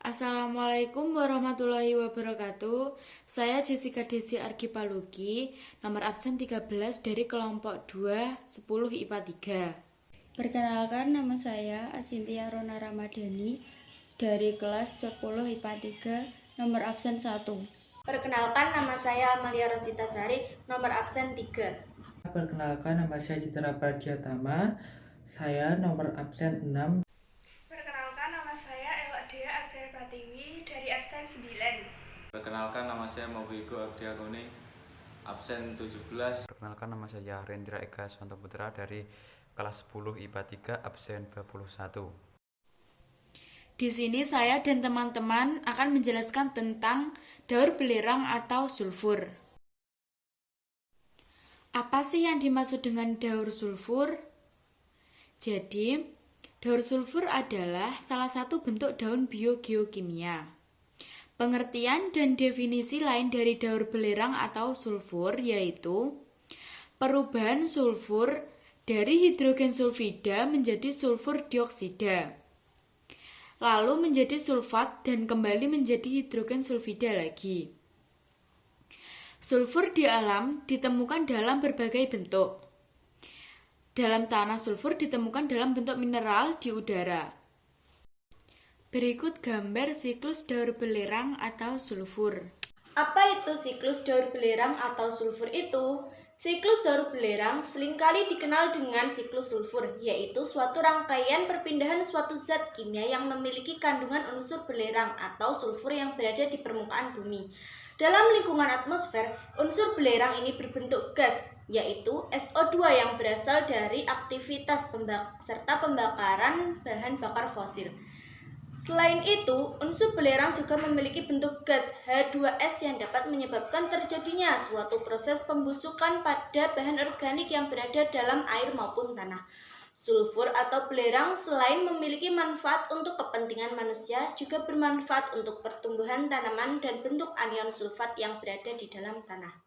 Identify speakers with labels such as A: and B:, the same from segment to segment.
A: Assalamualaikum warahmatullahi wabarakatuh. Saya Jessica Desi Argipalugi, nomor absen 13 dari kelompok 2, 10 IPA 3.
B: Perkenalkan, nama saya Acintia Rona Ramadhani dari kelas 10 IPA 3, nomor absen 1.
C: Perkenalkan, nama saya Amalia Rosita Sari, nomor absen 3.
D: Perkenalkan, nama saya Citra Pradyatama, saya nomor absen 6.
E: Perkenalkan, nama saya Ela Dea Abrian Pratiwi dari absen 9.
F: Perkenalkan, nama saya Mauwigo Agdiagoni, absen 17.
G: Perkenalkan, nama saya Rendra Eka Swanto Putra dari kelas 10 IPA 3, absen 21.
A: Di sini saya dan teman-teman akan menjelaskan tentang daur belerang atau sulfur. Apa sih yang dimaksud dengan daur sulfur? Jadi, daur sulfur adalah salah satu bentuk daun biogeokimia. Pengertian dan definisi lain dari daur belerang atau sulfur yaitu perubahan sulfur dari hidrogen sulfida menjadi sulfur dioksida, lalu menjadi sulfat dan kembali menjadi hidrogen sulfida lagi. Sulfur di alam ditemukan dalam berbagai bentuk. Dalam tanah, sulfur ditemukan dalam bentuk mineral di udara. Berikut gambar siklus daur belerang atau sulfur.
C: Apa itu siklus daur belerang atau sulfur itu? Siklus daur belerang seringkali dikenal dengan siklus sulfur, yaitu suatu rangkaian perpindahan suatu zat kimia yang memiliki kandungan unsur belerang atau sulfur yang berada di permukaan bumi. Dalam lingkungan atmosfer, unsur belerang ini berbentuk gas, yaitu SO2 yang berasal dari aktivitas serta pembakaran bahan bakar fosil. Selain itu, unsur belerang juga memiliki bentuk gas H2S yang dapat menyebabkan terjadinya suatu proses pembusukan pada bahan organik yang berada dalam air maupun tanah. Sulfur atau belerang selain memiliki manfaat untuk kepentingan manusia, juga bermanfaat untuk pertumbuhan tanaman dan bentuk anion sulfat yang berada di dalam tanah.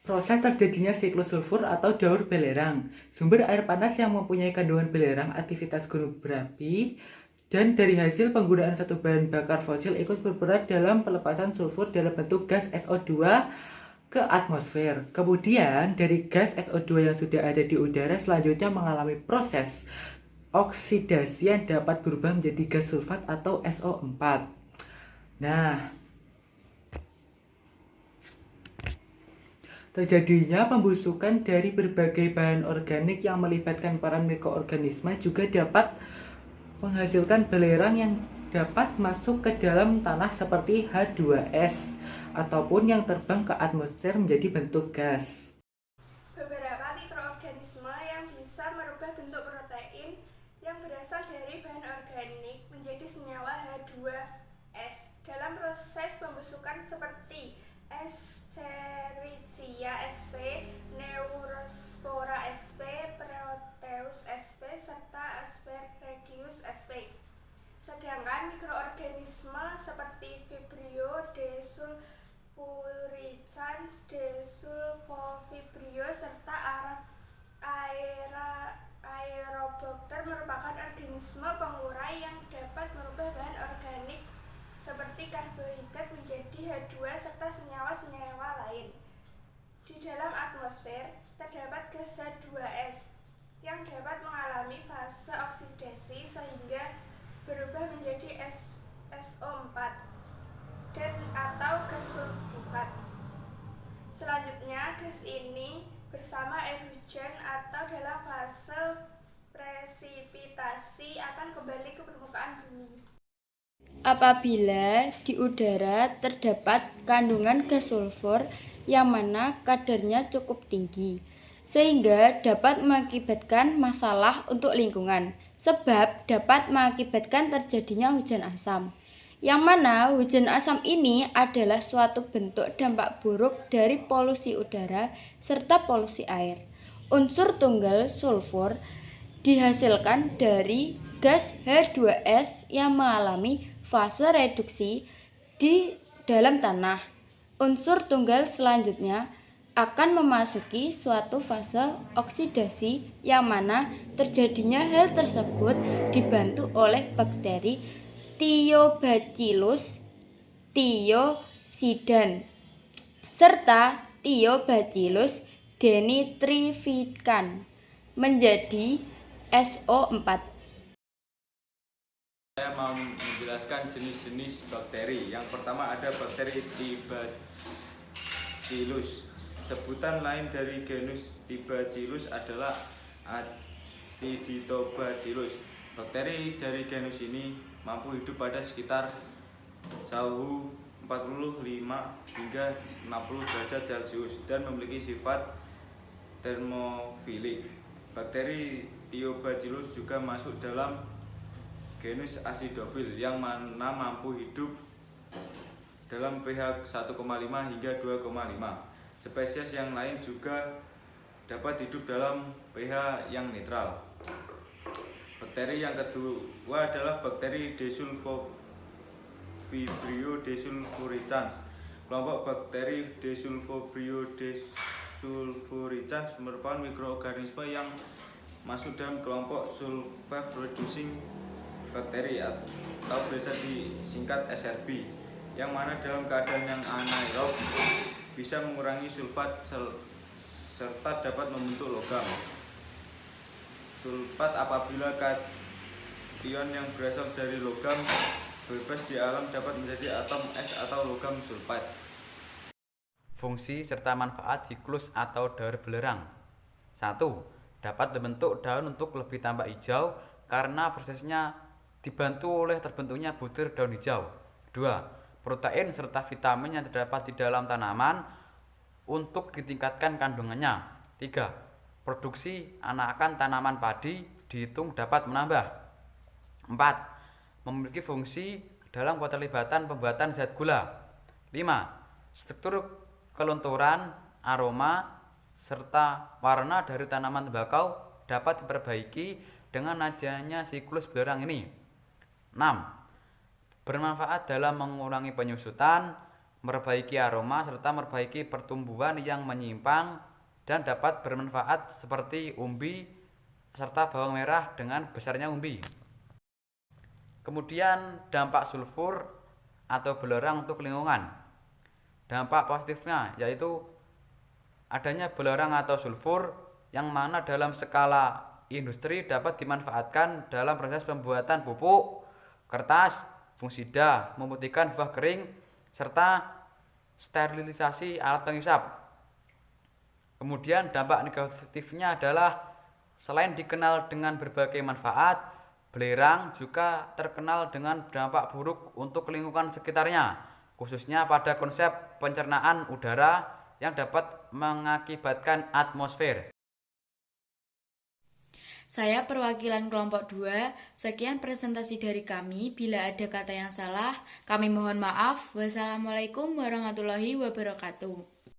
D: Proses terjadinya siklus sulfur atau daur belerang. Sumber air panas yang mempunyai kandungan belerang, aktivitas gunung berapi, dan dari hasil penggunaan satu bahan bakar fosil ikut berperan dalam pelepasan sulfur dalam bentuk gas SO2 ke atmosfer. Kemudian dari gas SO2 yang sudah ada di udara selanjutnya mengalami proses oksidasi yang dapat berubah menjadi gas sulfat atau SO4. Nah, terjadinya pembusukan dari berbagai bahan organik yang melibatkan peran mikroorganisme juga dapat menghasilkan belerang yang dapat masuk ke dalam tanah seperti H2S ataupun yang terbang ke atmosfer menjadi bentuk gas.
E: Beberapa mikroorganisme yang bisa merubah bentuk protein yang berasal dari bahan organik menjadi senyawa H2S dalam proses pembusukan seperti Escherichia sp, Neurospora sp, Proteus sp, serta Aspergillus sp. Sedangkan mikroorganisme seperti Vibrio, Desulforicans, Desulfovibrio, serta Aerobacter merupakan organisme pengurai yang dapat merubah bahan organik seperti karbohidrat menjadi H2 serta senyawa-senyawa lain. Di dalam atmosfer terdapat gas H2S yang dapat mengalami fase oksidasi sehingga berubah menjadi SO4 dan atau gas sulfat. Selanjutnya gas ini bersama air hujan atau dalam fase presipitasi akan kembali ke permukaan bumi.
B: Apabila di udara terdapat kandungan gas sulfur yang mana kadarnya cukup tinggi, sehingga dapat mengakibatkan masalah untuk lingkungan, sebab dapat mengakibatkan terjadinya hujan asam. Yang mana hujan asam ini adalah suatu bentuk dampak buruk dari polusi udara serta polusi air. Unsur tunggal sulfur dihasilkan dari gas H2S yang mengalami fase reduksi di dalam tanah. Unsur tunggal selanjutnya akan memasuki suatu fase oksidasi yang mana terjadinya hal tersebut dibantu oleh bakteri Thiobacillus thiocidan, serta Thiobacillus denitrificans menjadi SO4.
F: Saya mau menjelaskan jenis-jenis bakteri. Yang pertama ada bakteri Thibacillus. Sebutan lain dari genus Thibacillus adalah Aciditobacillus. Bakteri dari genus ini mampu hidup pada sekitar suhu 45 hingga 60 derajat Celcius dan memiliki sifat termofilik. Bakteri Thiobacillus juga masuk dalam genus acidofil yang mana mampu hidup dalam pH 1,5 hingga 2,5. Spesies yang lain juga dapat hidup dalam pH yang netral. Bakteri yang kedua adalah bakteri Desulfovibrio desulfuricans. Kelompok bakteri Desulfovibrio desulfuricans merupakan mikroorganisme yang masuk dalam kelompok sulfate reducing bakteri atau biasa disingkat SRB, yang mana dalam keadaan yang anaerob bisa mengurangi sulfat serta dapat membentuk logam. Sulfat apabila kation yang berasal dari logam bebas di alam dapat menjadi atom es atau logam sulfat.
G: Fungsi serta manfaat siklus atau daur belerang. 1. Dapat membentuk daun untuk lebih tampak hijau karena prosesnya dibantu oleh terbentuknya butir daun hijau. 2. Protein serta vitamin yang terdapat di dalam tanaman untuk ditingkatkan kandungannya. 3. Produksi anakan tanaman padi dihitung dapat menambah. 4. Memiliki fungsi dalam keterlibatan pembuatan zat gula. 5. Struktur kelunturan, aroma, serta warna dari tanaman tembakau dapat diperbaiki dengan adanya siklus belerang ini. 6. Bermanfaat dalam mengurangi penyusutan, memperbaiki aroma, serta memperbaiki pertumbuhan yang menyimpang, dan dapat bermanfaat seperti umbi serta bawang merah dengan besarnya umbi. Kemudian dampak sulfur atau belerang untuk lingkungan. Dampak positifnya yaitu adanya belerang atau sulfur yang mana dalam skala industri dapat dimanfaatkan dalam proses pembuatan pupuk, kertas, fungisida, memutihkan buah kering, serta sterilisasi alat penghisap. Kemudian dampak negatifnya adalah selain dikenal dengan berbagai manfaat, belerang juga terkenal dengan dampak buruk untuk lingkungan sekitarnya, khususnya pada konsep pencernaan udara yang dapat mengakibatkan atmosfer.
A: Saya perwakilan kelompok 2. Sekian presentasi dari kami. Bila ada kata yang salah, kami mohon maaf. Wassalamualaikum warahmatullahi wabarakatuh.